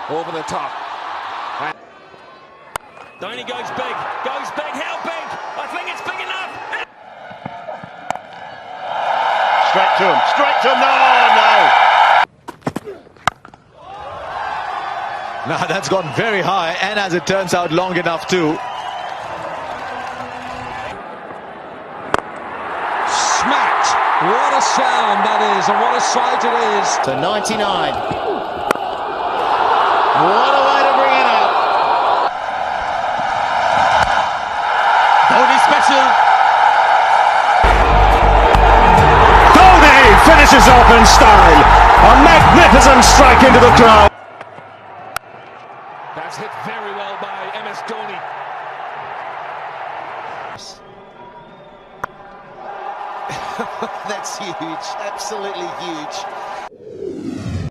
over the top. Dhoni goes big, how big? I think it's big enough. Straight to him, no! Now that's gone very high, and as it turns out, long enough too. Smacked! What a sound that is, and what a sight it is. To 99. What a way to bring it up. Dhoni special. Dhoni finishes off in style. A magnificent strike into the crowd. That's hit very well by MS Dhoni. That's huge, absolutely huge.